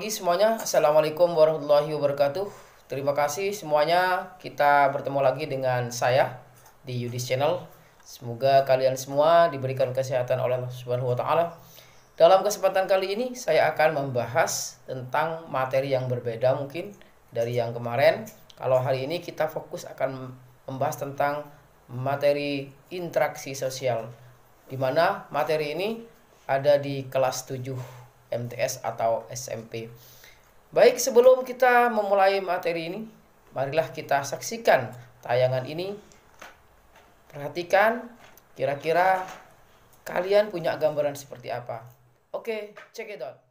pagi semuanya. Assalamualaikum warahmatullahi wabarakatuh. Terima kasih semuanya. Kita bertemu lagi dengan saya di Yudis Channel. Semoga kalian semua diberikan kesehatan oleh Allah Subhanahu wa taala. Dalam kesempatan kali ini saya akan membahas tentang materi yang berbeda mungkin dari yang kemarin. Kalau hari ini kita fokus akan membahas tentang materi interaksi sosial, di mana materi ini ada di kelas 7 MTS atau SMP. Baik, sebelum kita memulai materi ini, marilah kita saksikan tayangan ini. Perhatikan, kira-kira kalian punya gambaran seperti apa. Oke, check it out.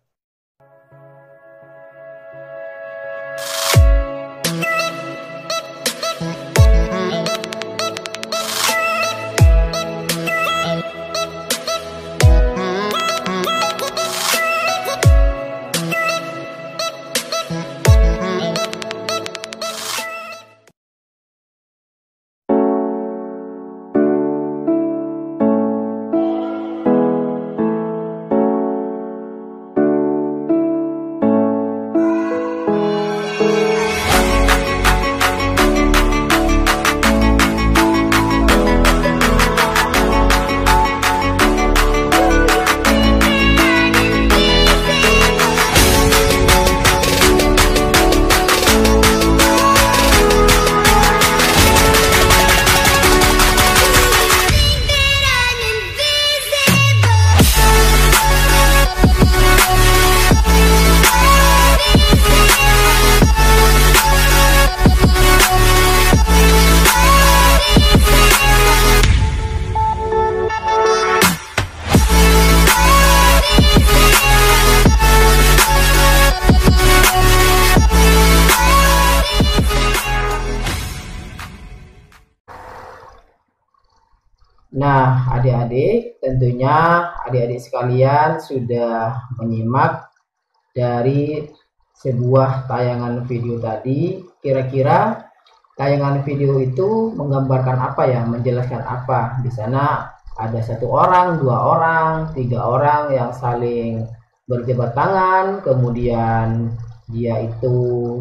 Nah, adik-adik, tentunya adik-adik sekalian sudah menyimak dari sebuah tayangan video tadi. Kira-kira tayangan video itu menggambarkan apa ya, menjelaskan apa? Di sana ada 1 orang, 2 orang, 3 orang yang saling berjabat tangan, kemudian dia itu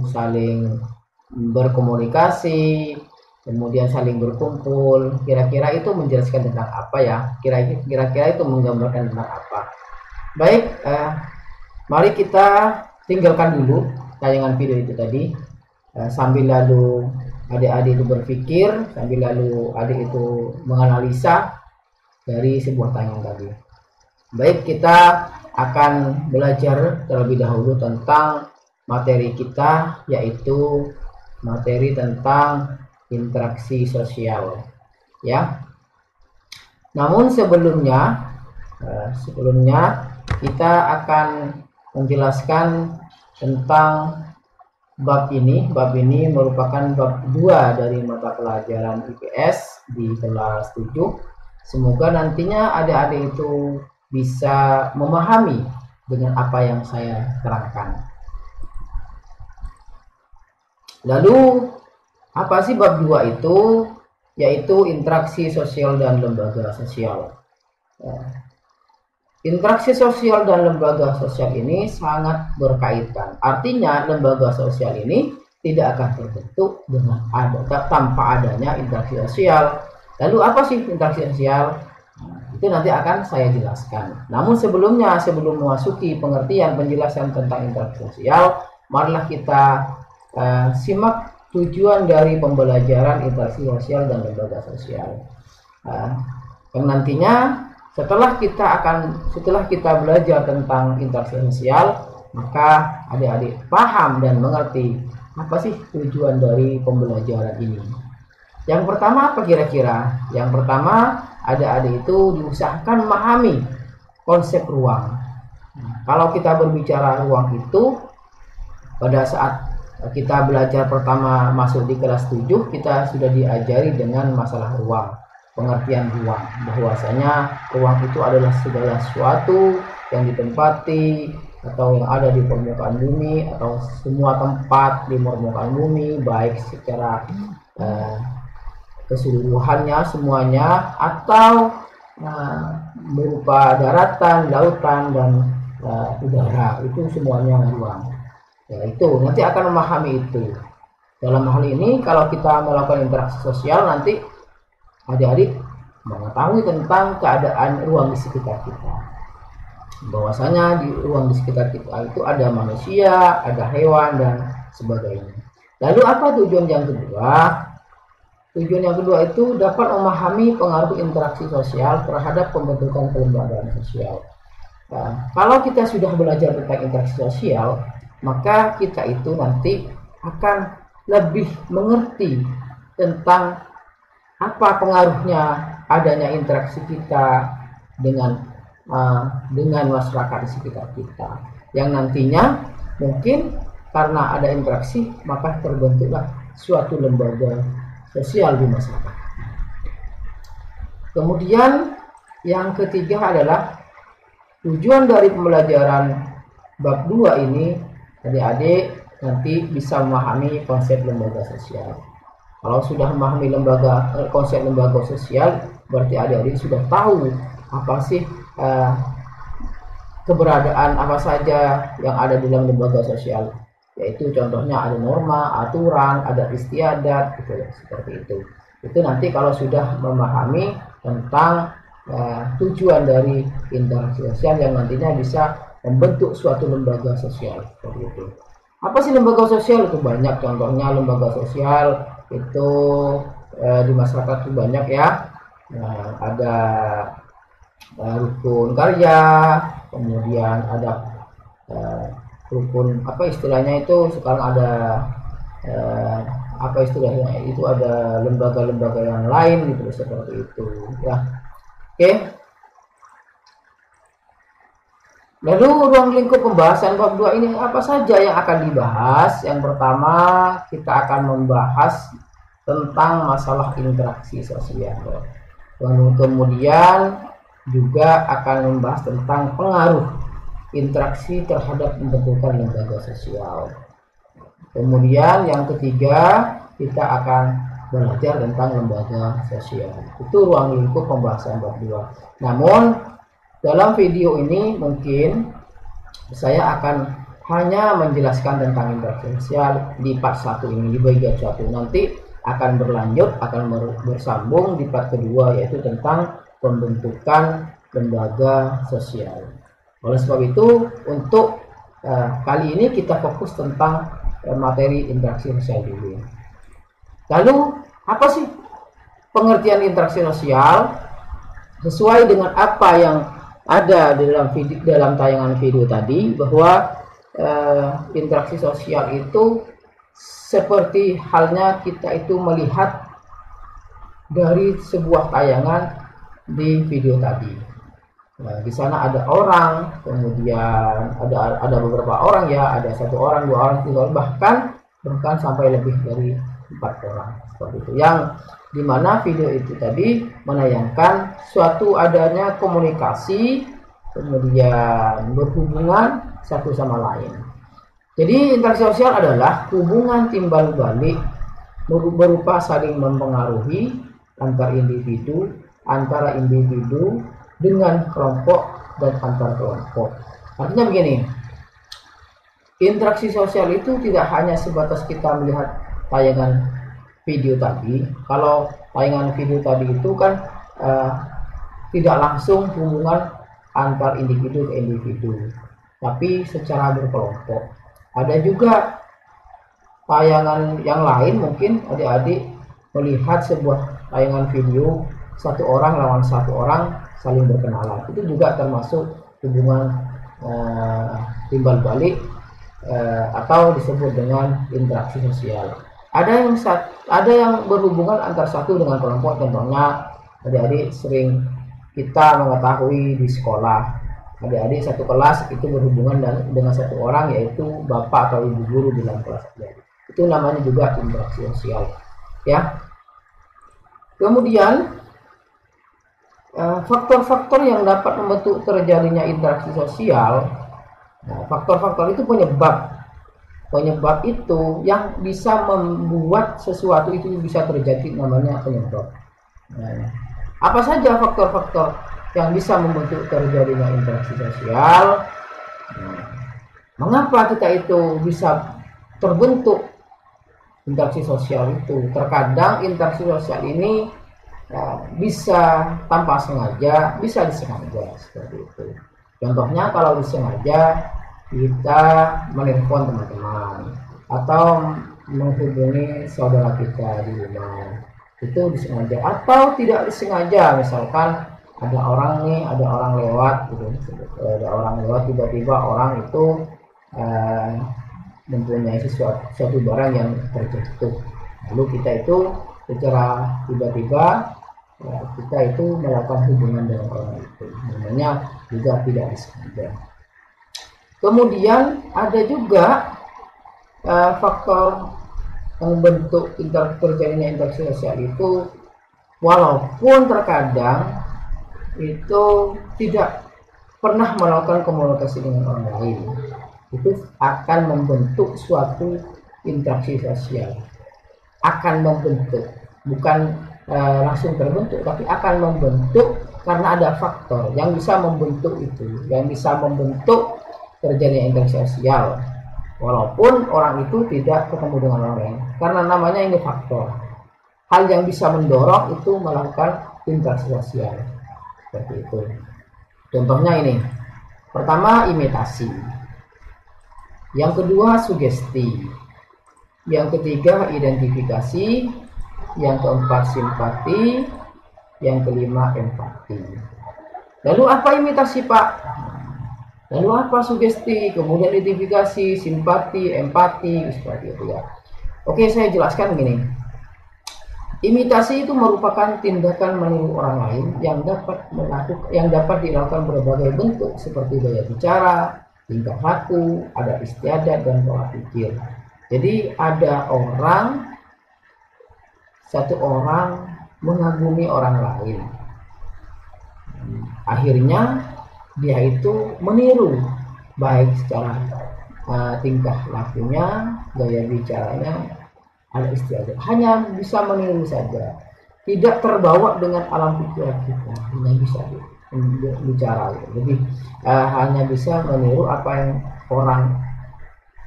saling berkomunikasi, kemudian saling berkumpul. Kira-kira itu menjelaskan tentang apa ya? Kira-kira itu menggambarkan tentang apa? Baik, mari kita tinggalkan dulu tayangan video itu tadi, sambil lalu adik-adik itu berpikir, sambil lalu adik itu menganalisa dari sebuah tayangan tadi. Baik, kita akan belajar terlebih dahulu tentang materi kita, yaitu materi tentang interaksi sosial, ya. Namun sebelumnya kita akan menjelaskan tentang bab ini. Bab ini merupakan bab 2 dari mata pelajaran IPS di kelas 7. Semoga nantinya adik-adik itu bisa memahami dengan apa yang saya terangkan. Lalu apa sih bab 2 itu? Yaitu interaksi sosial dan lembaga sosial. Interaksi sosial dan lembaga sosial ini sangat berkaitan. Artinya lembaga sosial ini tidak akan terbentuk tanpa adanya interaksi sosial. Lalu apa sih interaksi sosial? Itu nanti akan saya jelaskan. Namun sebelum memasuki pengertian penjelasan tentang interaksi sosial, marilah kita simak tujuan dari pembelajaran interaksi sosial dan lembaga sosial. Yang nantinya setelah kita belajar tentang interaksi sosial, maka adik-adik paham dan mengerti apa sih tujuan dari pembelajaran ini. Yang pertama apa kira-kira? Yang pertama, adik-adik itu diusahakan memahami konsep ruang. Kalau kita berbicara ruang itu, pada saat kita belajar pertama masuk di kelas 7, kita sudah diajari dengan masalah ruang, pengertian ruang, bahwasanya ruang itu adalah segala sesuatu yang ditempati atau yang ada di permukaan bumi, atau semua tempat di permukaan bumi, baik secara keseluruhannya semuanya, atau berupa daratan, lautan, dan udara, itu semuanya ruang. Ya, itu nanti akan memahami itu. Dalam hal ini kalau kita melakukan interaksi sosial, nanti adik-adik mengetahui tentang keadaan ruang di sekitar kita. Bahwasanya di ruang di sekitar kita itu ada manusia, ada hewan, dan sebagainya. Lalu apa tujuan yang kedua? Tujuan yang kedua itu dapat memahami pengaruh interaksi sosial terhadap pembentukan kelembagaan sosial. Nah, kalau kita sudah belajar tentang interaksi sosial, maka kita itu nanti akan lebih mengerti tentang apa pengaruhnya adanya interaksi kita dengan masyarakat di sekitar kita, yang nantinya mungkin karena ada interaksi maka terbentuklah suatu lembaga sosial di masyarakat. Kemudian yang ketiga adalah tujuan dari pembelajaran bab 2 ini, adik-adik nanti bisa memahami konsep lembaga sosial. Kalau sudah memahami konsep lembaga sosial, berarti adik-adik sudah tahu apa sih keberadaan apa saja yang ada di dalam lembaga sosial. Yaitu contohnya ada norma, aturan, adat istiadat, gitu, seperti itu. Itu nanti kalau sudah memahami tentang tujuan dari interaksi sosial yang nantinya bisa membentuk suatu lembaga sosial, seperti itu. Apa sih lembaga sosial? Itu banyak contohnya lembaga sosial itu di masyarakat itu banyak ya. Ada rukun karya, kemudian ada rukun apa istilahnya itu sekarang ada apa istilahnya itu ada lembaga-lembaga yang lain gitu seperti itu ya. Oke. Lalu ruang lingkup pembahasan bab 2 ini apa saja yang akan dibahas? Yang pertama kita akan membahas tentang masalah interaksi sosial. Lalu kemudian juga akan membahas tentang pengaruh interaksi terhadap pembentukan lembaga sosial. Kemudian yang ketiga kita akan belajar tentang lembaga sosial. Itu ruang lingkup pembahasan bab 2. Namun dalam video ini mungkin saya akan hanya menjelaskan tentang interaksi sosial di part 1 ini, di bagian 1. Nanti akan berlanjut, akan bersambung di part kedua, yaitu tentang pembentukan lembaga sosial. Oleh sebab itu, untuk kali ini kita fokus tentang materi interaksi sosial dulu. Lalu, apa sih pengertian interaksi sosial? Sesuai dengan apa yang ada dalam tayangan video tadi, bahwa interaksi sosial itu seperti halnya kita itu melihat dari sebuah tayangan di video tadi. Nah, di sana ada orang, kemudian ada beberapa orang ya, ada 1 orang, 2 orang, 3 orang, bahkan sampai lebih dari 4 orang seperti itu. Yang dimana video itu tadi menayangkan suatu adanya komunikasi, kemudian berhubungan satu sama lain. Jadi interaksi sosial adalah hubungan timbal balik berupa saling mempengaruhi antara individu dengan kelompok dan antar kelompok. Artinya begini, interaksi sosial itu tidak hanya sebatas kita melihat tayangan video tadi. Kalau tayangan video tadi itu kan tidak langsung hubungan antar individu ke individu, tapi secara berkelompok. Ada juga tayangan yang lain, mungkin adik-adik melihat sebuah tayangan video 1 orang lawan 1 orang saling berkenalan. Itu juga termasuk hubungan timbal balik atau disebut dengan interaksi sosial. Ada yang berhubungan antar satu dengan kelompok. Contohnya adik-adik sering kita mengetahui di sekolah, adik-adik satu kelas itu berhubungan dengan 1 orang, yaitu bapak atau ibu guru di dalam kelas. Itu namanya juga interaksi sosial ya. Kemudian faktor-faktor yang dapat membentuk terjadinya interaksi sosial. Faktor-faktor itu penyebab itu yang bisa membuat sesuatu itu bisa terjadi, namanya penyebab. Apa saja faktor-faktor yang bisa membentuk terjadinya interaksi sosial? Mengapa kita itu bisa terbentuk interaksi sosial itu? Terkadang interaksi sosial ini bisa tanpa sengaja, bisa disengaja seperti itu. Contohnya kalau disengaja, kita menelpon teman-teman atau menghubungi saudara kita di rumah, itu disengaja. Atau tidak disengaja, misalkan ada orang lewat gitu, ada orang lewat, tiba-tiba orang itu mempunyai suatu barang yang terjatuh, lalu kita itu secara tiba-tiba kita itu melakukan hubungan dengan orang itu, namanya juga tidak disengaja. Kemudian ada juga faktor yang membentuk terjadinya interaksi sosial itu, walaupun terkadang itu tidak pernah melakukan komunikasi dengan orang lain, itu akan membentuk suatu interaksi sosial, akan membentuk, bukan langsung terbentuk, tapi akan membentuk karena ada faktor yang bisa membentuk itu, yang bisa membentuk terjadinya interaksi sosial, walaupun orang itu tidak ketemu dengan orang lain, karena namanya ini faktor, hal yang bisa mendorong itu melakukan interaksi sosial seperti itu. Contohnya ini, pertama imitasi, yang kedua sugesti, yang ketiga identifikasi, yang keempat simpati, yang kelima empati. Lalu apa imitasi, Pak? Lalu apa sugesti, kemudian identifikasi, simpati, empati, seperti itu ya. Oke, saya jelaskan begini. Imitasi itu merupakan tindakan meniru orang lain yang dapat dilakukan berbagai bentuk seperti gaya bicara, tingkah laku, adat istiadat, dan pola pikir. Jadi ada satu orang mengagumi orang lain, akhirnya dia itu meniru, baik secara tingkah lakunya, gaya bicaranya, ada istiadat, hanya bisa meniru saja, tidak terbawa dengan alam pikiran kita, hanya bisa bicara. Jadi hanya bisa meniru apa yang orang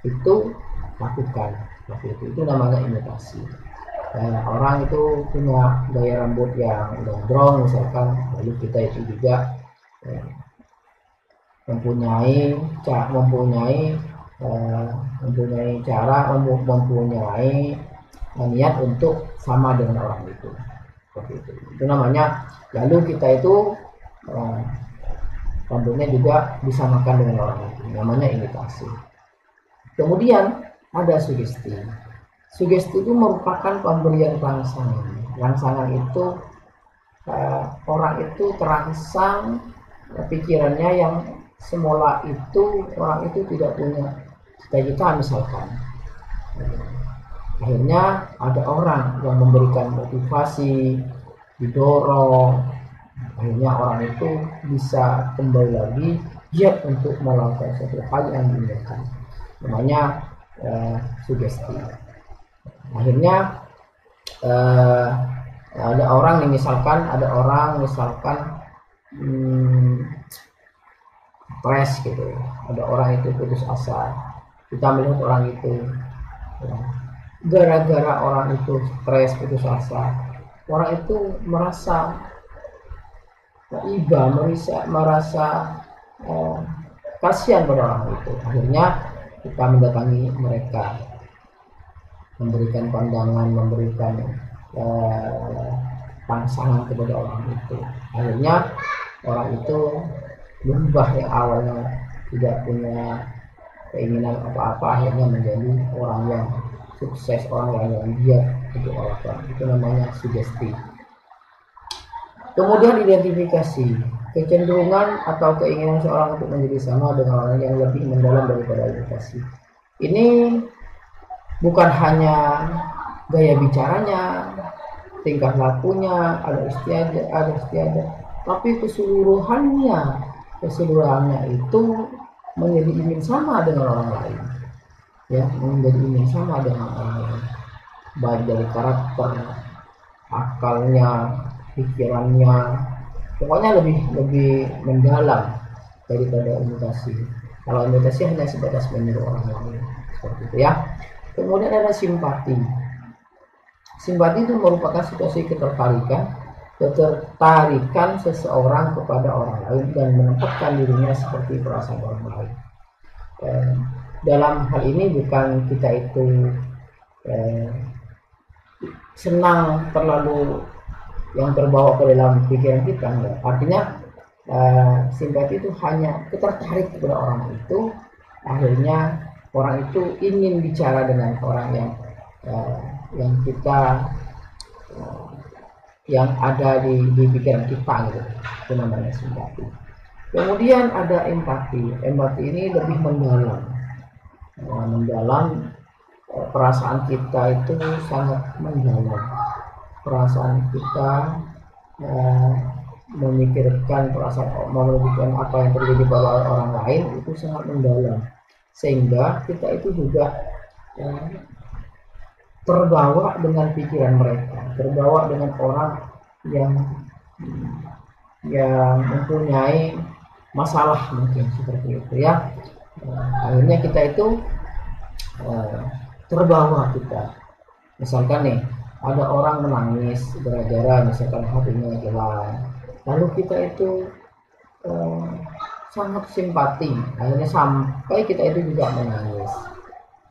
itu lakukan, itu namanya imitasi. Orang itu punya gaya rambut yang gondrong misalkan, lalu kita itu juga mempunyai niat untuk sama dengan orang itu, seperti itu namanya. Lalu kita itu rambutnya juga disamakan dengan orang itu, namanya imitasi. Kemudian ada sugesti. Sugesti itu merupakan pemberian rangsangan. Rangsangan itu orang itu terangsang pikirannya yang semula itu orang itu tidak punya cita-cita misalkan. Akhirnya ada orang yang memberikan motivasi, didorong, akhirnya orang itu bisa kembali lagi giat untuk melakukan sesuatu hal yang diinginkan, namanya sugesti. Akhirnya ada orang nih, misalkan stres gitu, ada orang itu putus asa, kita melihat orang itu gara-gara orang itu stres, putus asa, orang itu merasa iba, merasa kasihan pada orang itu. Akhirnya kita mendatangi mereka, memberikan pandangan, memberikan rangsangan kepada orang itu. Akhirnya orang itu berubah, yang awalnya tidak punya keinginan apa-apa, akhirnya menjadi orang yang sukses, orang yang giat untuk orang. Itu namanya sugesti. Kemudian identifikasi, kecenderungan atau keinginan seorang untuk menjadi sama dengan orang yang lebih mendalam daripada edukasi. Ini bukan hanya gaya bicaranya, tingkah lakunya, ada istiadat, tapi keseluruhannya itu menjadi ingin sama dengan orang lain, ya, menjadi ingin sama dengan orang lain, baik dari karakter, akalnya, pikirannya, pokoknya lebih mendalam daripada imitasi. Kalau imitasi hanya sebatas meniru orang lain, seperti itu ya. Kemudian ada simpati. Simpati itu merupakan situasi ketertarikan seseorang kepada orang lain dan menempatkan dirinya seperti perasaan orang lain. Dalam hal ini bukan kita itu senang terlalu yang terbawa ke dalam pikiran kita, enggak. Artinya simpati itu hanya ketertarik kepada orang itu, akhirnya orang itu ingin bicara dengan orang yang kita yang ada di pikiran kita gitu. Itu namanya simpati. Kemudian ada empati. Empati ini lebih mendalam. Perasaan kita itu sangat mendalam. Perasaan kita memikirkan apa yang terjadi pada orang lain itu sangat mendalam, sehingga kita itu juga terbawa dengan pikiran mereka, terbawa dengan orang yang mempunyai masalah mungkin seperti itu ya. Akhirnya kita itu terbawa kita. Misalkan nih ada orang menangis gara-gara misalkan hatinya hilang, lalu kita itu sangat simpati, akhirnya sampai kita itu juga menangis.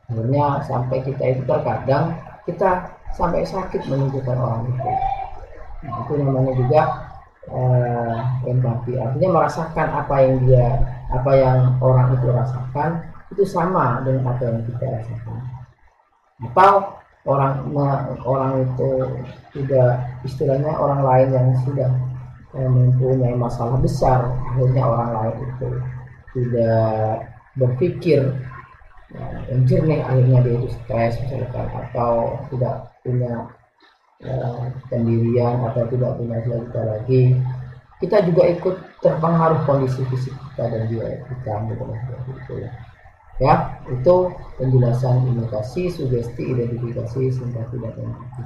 Akhirnya sampai kita itu terkadang kita sampai sakit menunjukkan orang itu. Nah, itu namanya juga empati. Artinya merasakan apa yang orang itu rasakan itu sama dengan apa yang kita rasakan. Atau orang itu tidak, istilahnya orang lain yang sudah mempunyai masalah besar, akhirnya orang lain itu tidak berpikir yang jernih, akhirnya dia itu stres misalkan, atau tidak punya pendirian atau tidak punya cerita lagi, kita juga ikut terpengaruh kondisi fisik kita dan jiwa kita gitu ya. Itu penjelasan imitasi, sugesti, identifikasi, simpati, dan empati.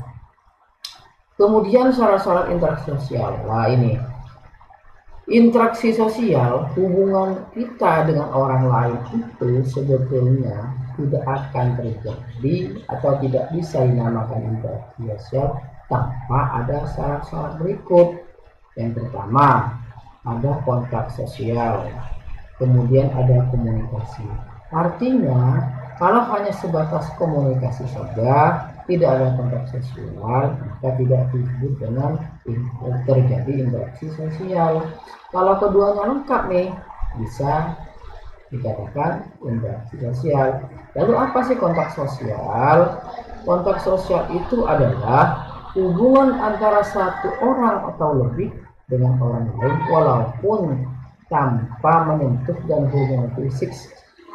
Kemudian syarat-syarat interaksi sosial. Nah ini interaksi sosial, hubungan kita dengan orang lain itu sebetulnya tidak akan terjadi atau tidak bisa dinamakan interaksi sosial tanpa ada syarat-syarat berikut. Yang pertama, ada kontak sosial, kemudian ada komunikasi. Artinya kalau hanya sebatas komunikasi saja, tidak ada kontak sosial, maka tidak disebut dengan terjadi interaksi sosial. Kalau keduanya lengkap nih, bisa dikatakan interaksi sosial. Lalu apa sih kontak sosial? Kontak sosial itu adalah hubungan antara satu orang atau lebih dengan orang lain walaupun tanpa menyentuh dan hubungan fisik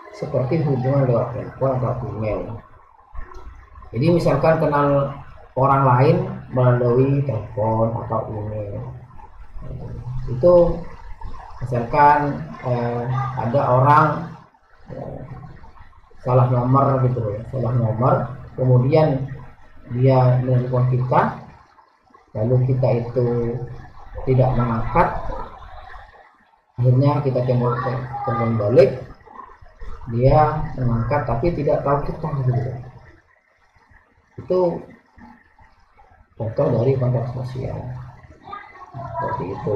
seperti hubungan lewat telepon atau email. Jadi misalkan kenal orang lain melalui telepon atau email, itu misalkan ada orang salah nomor gitu ya, kemudian dia menelpon kita, lalu kita itu tidak mengangkat, akhirnya kita telepon balik, dia mengangkat tapi tidak tahu kita gitu. Itu contoh dari kontak sosial seperti itu.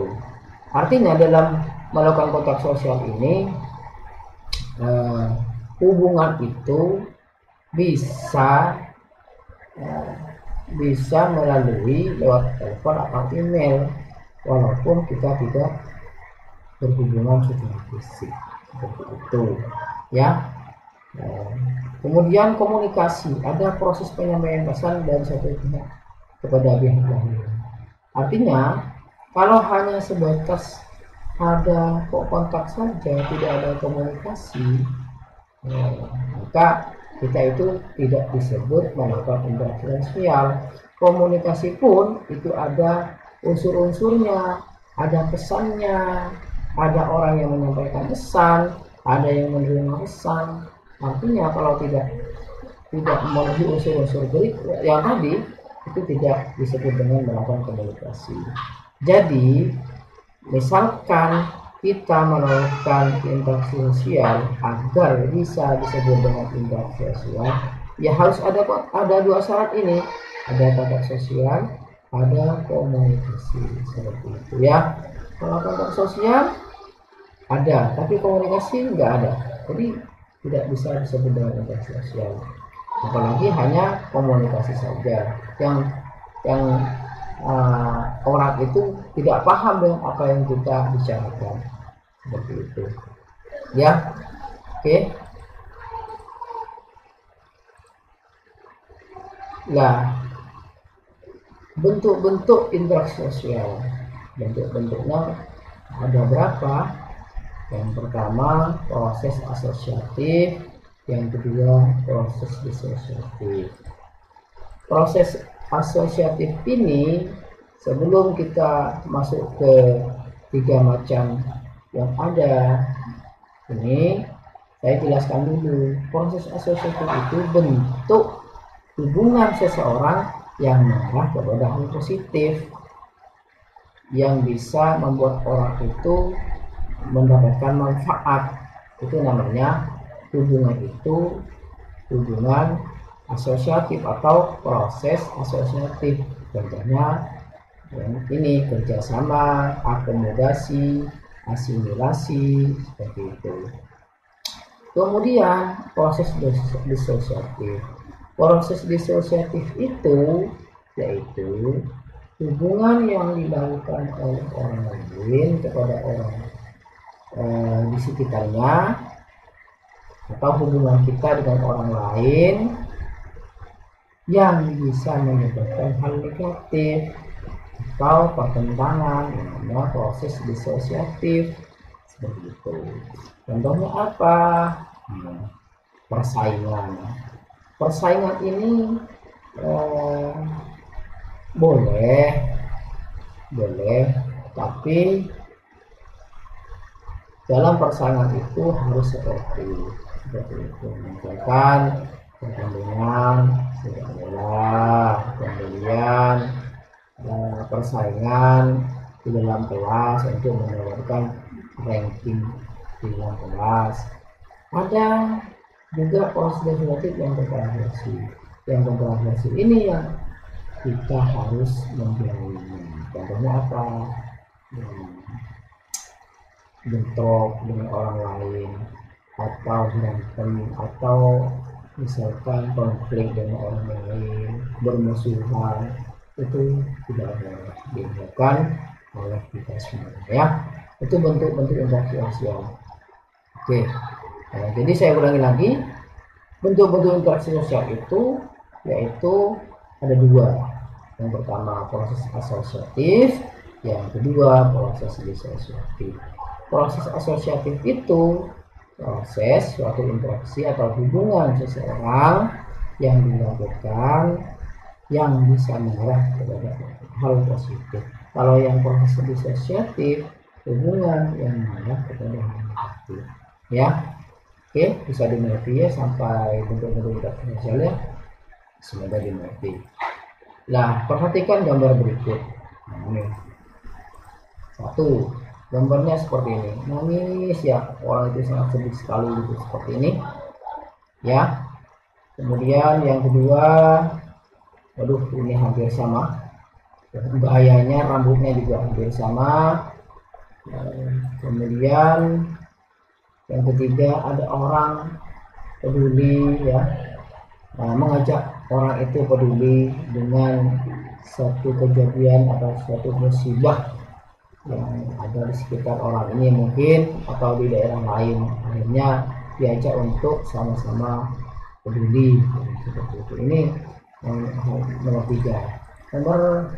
Artinya dalam melakukan kontak sosial ini hubungan itu bisa melalui lewat telepon atau email walaupun kita tidak berhubungan secara fisik, seperti itu ya. Kemudian komunikasi, ada proses penyampaian pesan dari satu pihak kepada pihak lain. Artinya kalau hanya sebatas ada kontak saja, tidak ada komunikasi, maka kita itu tidak disebut melakukan interaksi sosial. Komunikasi pun itu ada unsur-unsurnya, ada pesannya, ada orang yang menyampaikan pesan, ada yang menerima pesan. Artinya kalau tidak memenuhi unsur-unsur berikut yang tadi, itu tidak disebut dengan melakukan komunikasi. Jadi misalkan kita melakukan interaksi sosial agar bisa disebut dengan interaksi sosial, ya harus ada dua syarat ini, ada kontak sosial, ada komunikasi, seperti itu ya. Kalau kontak sosial ada, tapi komunikasi nggak ada, jadi tidak bisa disebut dengan interaksi sosial. Apalagi hanya komunikasi saja yang orang itu tidak paham dengan apa yang kita bicarakan, seperti itu ya. Oke. Nah, bentuk-bentuk interaksi sosial, bentuk-bentuknya ada berapa? Yang pertama proses asosiatif, yang kedua proses disosiatif. Proses asosiatif ini, sebelum kita masuk ke tiga macam yang ada ini, saya jelaskan dulu. Proses asosiatif itu bentuk hubungan seseorang yang mengarah kepada hal positif, yang bisa membuat orang itu mendapatkan manfaat. Itu namanya hubungan asosiatif atau proses asosiatif. Contohnya ini kerjasama, akomodasi, asimilasi, seperti itu. Kemudian proses disosiatif. Proses disosiatif itu yaitu hubungan yang dilakukan oleh orang lain kepada orang di sekitarnya, atau hubungan kita dengan orang lain yang bisa menyebabkan hal negatif atau pertentangan, namanya proses disosiatif, seperti itu. Contohnya apa? Persaingan ini boleh, tapi dalam persaingan itu harus seperti itu. Misalkan pertandingan sepak bola, kemudian persaingan di dalam kelas untuk mendapatkan ranking di dalam kelas. Ada juga proses disosiatif yang kontroversi ini yang kita harus menjauhi. Contohnya apa? Bentrok dengan orang lain, atau berantem, atau misalkan konflik dengan orang lain, bermusuhan, itu tidak boleh dilakukan oleh kita semua ya. Itu bentuk-bentuk interaksi sosial. Oke. Nah, jadi saya ulangi lagi, bentuk-bentuk interaksi sosial itu yaitu ada dua. Yang pertama proses asosiatif, yang kedua proses disosiatif. Proses asosiatif itu proses suatu interaksi atau hubungan seseorang yang dilakukan yang bisa mengarah kepada hal positif. Kalau yang proses disosiatif, hubungan yang mengarah kepada hal negatif. Ya, oke, bisa dimengerti ya sampai bentuk-bentuk interaksi sosial ya. Semoga dimengerti. Nah, perhatikan gambar berikut. Ini satu. Gambarnya seperti ini, nangis ya, orang itu sangat sedih sekali gitu, seperti ini ya. Kemudian yang kedua, waduh ini hampir sama, bahayanya rambutnya juga hampir sama. Kemudian yang ketiga, ada orang peduli ya, mengajak orang itu peduli dengan suatu kejadian atau suatu musibah yang ada di sekitar orang ini mungkin, atau di daerah lain, akhirnya diajak untuk sama-sama peduli, seperti itu. Ini nomor 3. Nomor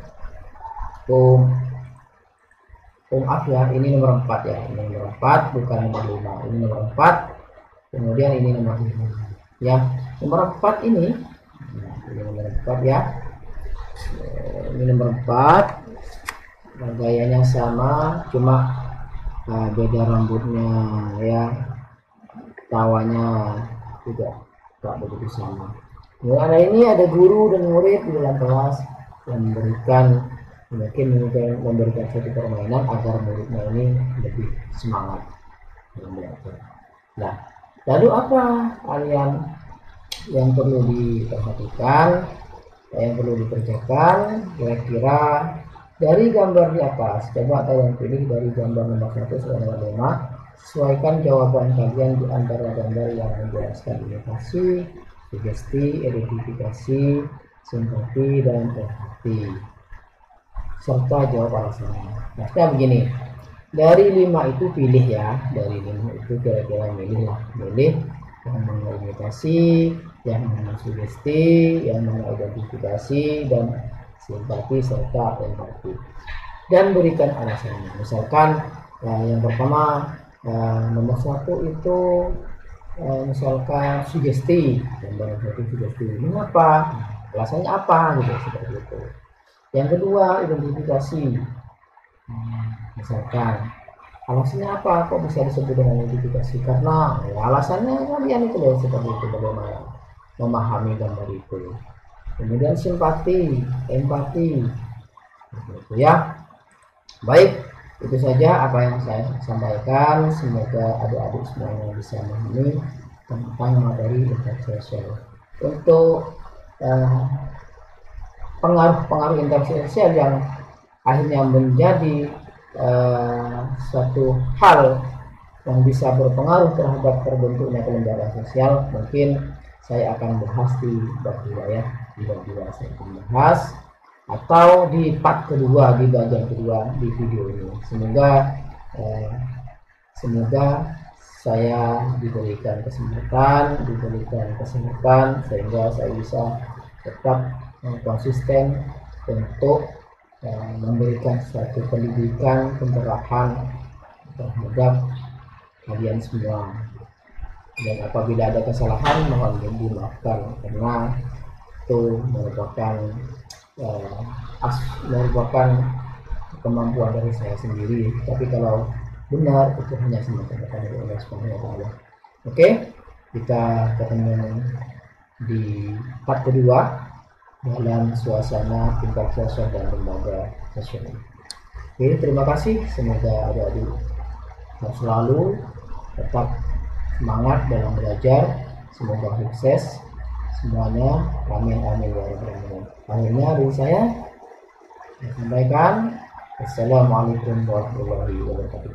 maaf ya, ini nomor 4 ya, ini nomor 4 bukan nomor 5, ini nomor 4, kemudian ini nomor 5 ya. Nomor 4 ini nomor 4 ya, ini nomor 4. Gayanya sama, cuma beda rambutnya ya, tawanya juga tak begitu sama. Nah, ini ada guru dan murid di dalam kelas yang memberikan mungkin memberikan suatu permainan agar muridnya ini lebih semangat dalam belajar. Nah, lalu apa kalian yang perlu diperhatikan, yang perlu dikerjakan? Kira-kira dari gambar di atas, coba kalian pilih dari gambar nomor 1 sampai nomor 5. Sesuaikan jawaban kalian di antara gambar yang menjelaskan imitasi, sugesti, identifikasi, simpati, dan empati, serta jawab alasannya. Nah, begini, dari 5 itu pilih ya, dari 5 itu kira-kira milih yang mana imitasi, yang mana sugesti, yang mana identifikasi, dan simpati serta empati, dan berikan alasannya. Misalkan yang pertama, nomor 1 itu misalkan sugesti, gambar sugesti, mengapa, alasannya apa, gitu, seperti itu. Yang kedua, identifikasi, misalkan alasannya apa kok bisa disebut dengan identifikasi, karena ya, alasannya kalian itu loh, seperti itu, bagaimana memahami gambar itu. Kemudian simpati, empati, gitu ya. Baik, itu saja apa yang saya sampaikan. Semoga adik-adik semuanya bisa memahami tentang materi interaksi sosial. Untuk pengaruh-pengaruh interaksi sosial yang akhirnya menjadi suatu hal yang bisa berpengaruh terhadap terbentuknya kelembagaan sosial, mungkin saya akan bahas di bab 2 ya, di bab 2 saya akan bahas, atau di part kedua, di bagian kedua di video ini. Semoga saya diberikan kesempatan, sehingga saya bisa tetap konsisten untuk memberikan suatu pendidikan, pencerahan terhadap kalian semua. Dan apabila ada kesalahan, mohon dimaafkan, karena itu merupakan kemampuan dari saya sendiri. Tapi kalau benar, itu hanya semata-mata dari Allah Subhanahu wa Ta'ala. Oke, kita ketemu di part kedua dalam suasana tingkat sosial dan lembaga sosial. Oke, terima kasih. Semoga adik-adik selalu tetap semangat dalam belajar. Semoga sukses semuanya. Amin amin ya rabbal alamin. Akhirnya dari saya sampaikan, assalamualaikum warahmatullahi wabarakatuh.